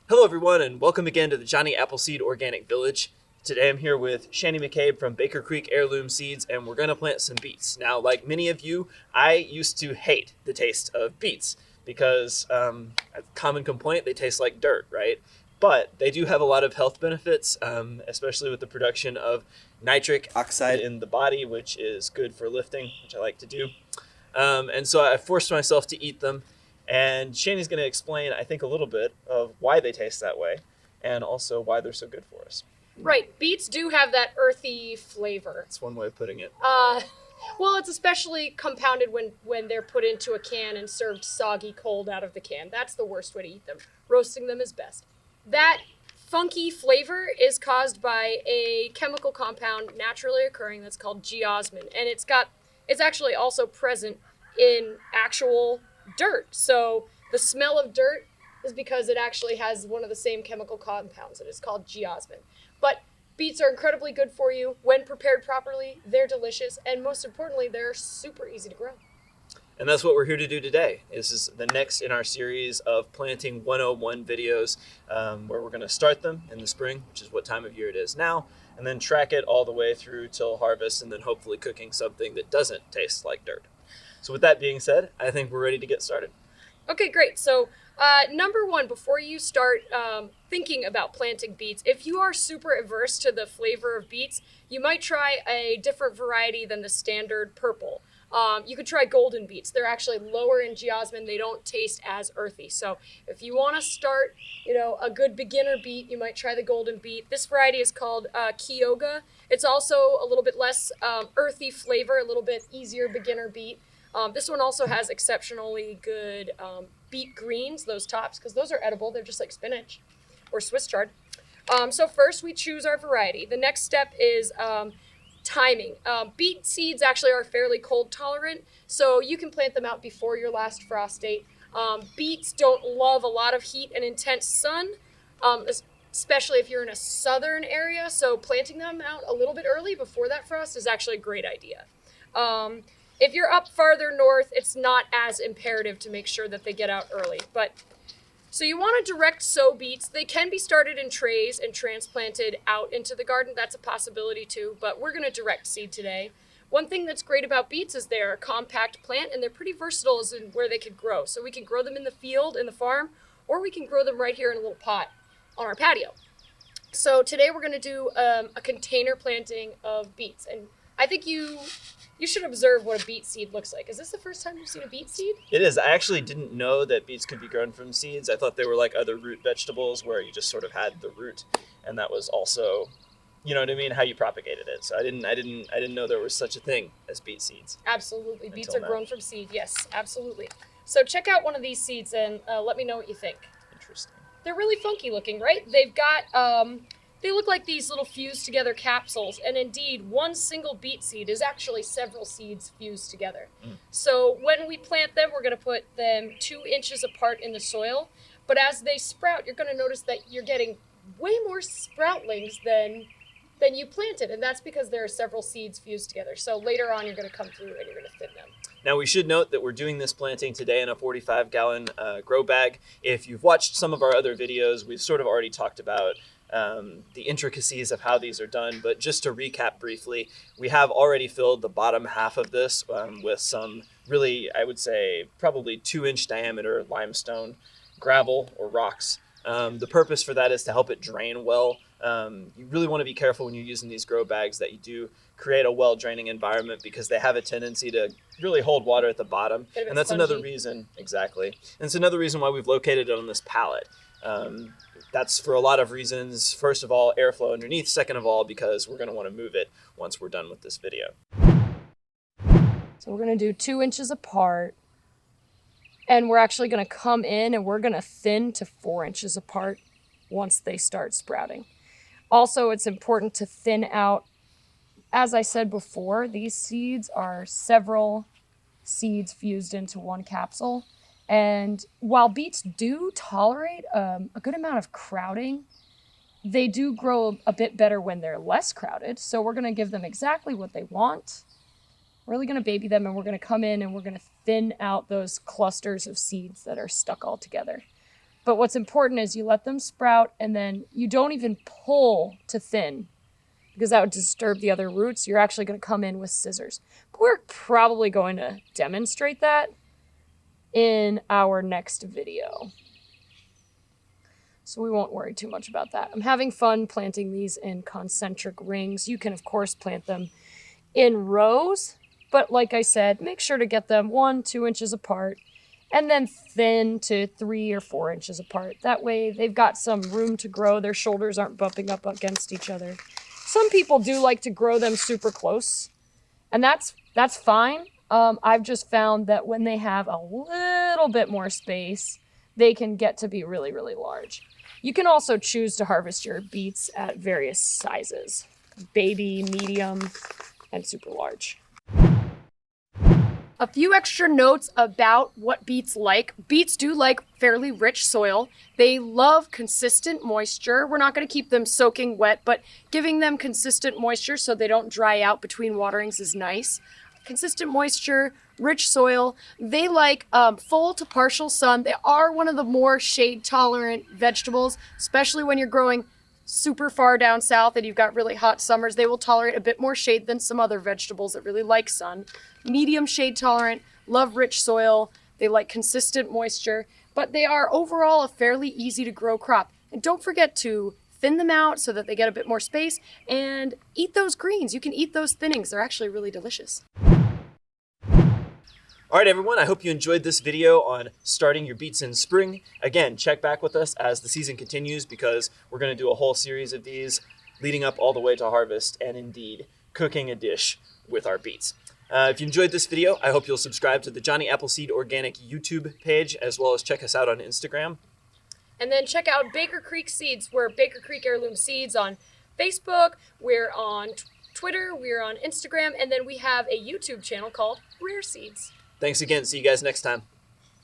Hello everyone and welcome again to the Johnny Appleseed Organic Village. Today I'm here with Shannie McCabe from Creek Heirloom Seeds and we're going to plant some beets. Now, like many of you, I used to hate the taste of beets because, a common complaint, they taste like dirt, right? But they do have a lot of health benefits, especially with the production of nitric oxide in the body, which is good for lifting, which I like to do. And so I forced myself to eat them. And Shannie's going to explain, I think, a little bit of why they taste that way and also why they're so good for us. Right. Beets do have that earthy flavor. That's one way of putting it. Well, it's especially compounded when they're put into a can and served soggy cold out of the can. That's the worst way to eat them. Roasting them is best. That funky flavor is caused by a chemical compound naturally occurring that's called geosmin. And it's actually also present in actual dirt. So the smell of dirt is because it actually has one of the same chemical compounds, and it's called geosmin. But beets are incredibly good for you when prepared properly. They're delicious, and most importantly, they're super easy to grow. And that's what we're here to do today. This is the next in our series of Planting 101 videos, where we're going to start them in the spring, which is what time of year it is now, and then track it all the way through till harvest, and then hopefully cooking something that doesn't taste like dirt. So with that being said, I think we're ready to get started. Okay, great. So number one, before you start thinking about planting beets, if you are super averse to the flavor of beets, you might try a different variety than the standard purple. You could try golden beets. They're actually lower in geosmin. They don't taste as earthy. So if you want to start, a good beginner beet, you might try the golden beet. This variety is called Kyoga. It's also a little bit less earthy flavor, a little bit easier beginner beet. This one also has exceptionally good beet greens, those tops, because those are edible. They're just like spinach or Swiss chard. So first we choose our variety. The next step is timing. Beet seeds actually are fairly cold tolerant, so you can plant them out before your last frost date. Beets don't love a lot of heat and intense sun, especially if you're in a southern area, so planting them out a little bit early before that frost is actually a great idea. If you're up farther north, it's not as imperative to make sure that they get out early. So you want to direct sow beets. They can be started in trays and transplanted out into the garden. That's a possibility too, but we're going to direct seed today. One thing that's great about beets is they're a compact plant and they're pretty versatile as in where they could grow. So we can grow them in the field, in the farm, or we can grow them right here in a little pot on our patio. So today we're going to do a container planting of beets. And I think you should observe what a beet seed looks like. Is this the first time you've seen a beet seed? It is. I actually didn't know that beets could be grown from seeds. I thought they were like other root vegetables where you just sort of had the root, and that was also, how you propagated it. So I didn't know there was such a thing as beet seeds. Absolutely. Beets are grown from seed. Yes, absolutely. So check out one of these seeds and let me know what you think. Interesting. They're really funky looking, right? They look like these little fused together capsules, and indeed, one single beet seed is actually several seeds fused together. So when we plant them, we're going to put them 2 inches apart in the soil, but as they sprout, you're going to notice that you're getting way more sproutlings than you planted, and that's because there are several seeds fused together. So later on, you're going to come through and you're going to thin them. Now, we should note that we're doing this planting today in a 45-gallon grow bag. If you've watched some of our other videos, we've sort of already talked about the intricacies of how these are done, but just to recap briefly, we have already filled the bottom half of this with some really, I would say, probably 2-inch diameter limestone gravel or rocks. The purpose for that is to help it drain well. You really want to be careful when you're using these grow bags that you do create a well-draining environment because they have a tendency to really hold water at the bottom. And that's another reason, exactly. And it's another reason why we've located it on this pallet. That's for a lot of reasons. First of all, airflow underneath. Second of all, because we're going to want to move it once we're done with this video. So we're going to do 2 inches apart. And we're actually going to come in and we're going to thin to 4 inches apart once they start sprouting. Also, it's important to thin out. As I said before, these seeds are several seeds fused into one capsule. And while beets do tolerate a good amount of crowding, they do grow a bit better when they're less crowded. So we're going to give them exactly what they want. We're really going to baby them, and we're going to come in and we're going to thin out those clusters of seeds that are stuck all together. But what's important is you let them sprout, and then you don't even pull to thin, because that would disturb the other roots. You're actually going to come in with scissors. But we're probably going to demonstrate that in our next video. So we won't worry too much about that. I'm having fun planting these in concentric rings. You can, of course, plant them in rows, but like I said, make sure to get them 1-2 inches apart, and then thin to 3 or 4 inches apart. That way they've got some room to grow. Their shoulders aren't bumping up against each other. Some people do like to grow them super close, and that's fine. I've just found that when they have a little bit more space, they can get to be really, really large. You can also choose to harvest your beets at various sizes: baby, medium, and super large. A few extra notes about what beets like. Beets do like fairly rich soil. They love consistent moisture. We're not going to keep them soaking wet, but giving them consistent moisture so they don't dry out between waterings is nice. Consistent moisture, rich soil. They like full to partial sun. They are one of the more shade-tolerant vegetables, especially when you're growing super far down south and you've got really hot summers. They will tolerate a bit more shade than some other vegetables that really like sun. Medium shade tolerant, love rich soil. They like consistent moisture, but they are overall a fairly easy to grow crop. And don't forget to thin them out so that they get a bit more space, and eat those greens. You can eat those thinnings. They're actually really delicious. All right, everyone, I hope you enjoyed this video on starting your beets in spring. Again, check back with us as the season continues, because we're going to do a whole series of these leading up all the way to harvest, and indeed cooking a dish with our beets. If you enjoyed this video, I hope you'll subscribe to the Johnny Appleseed Organic YouTube page, as well as check us out on Instagram. And then check out Baker Creek Seeds. We're Baker Creek Heirloom Seeds on Facebook. We're on Twitter. We're on Instagram. And then we have a YouTube channel called Rare Seeds. Thanks again. See you guys next time.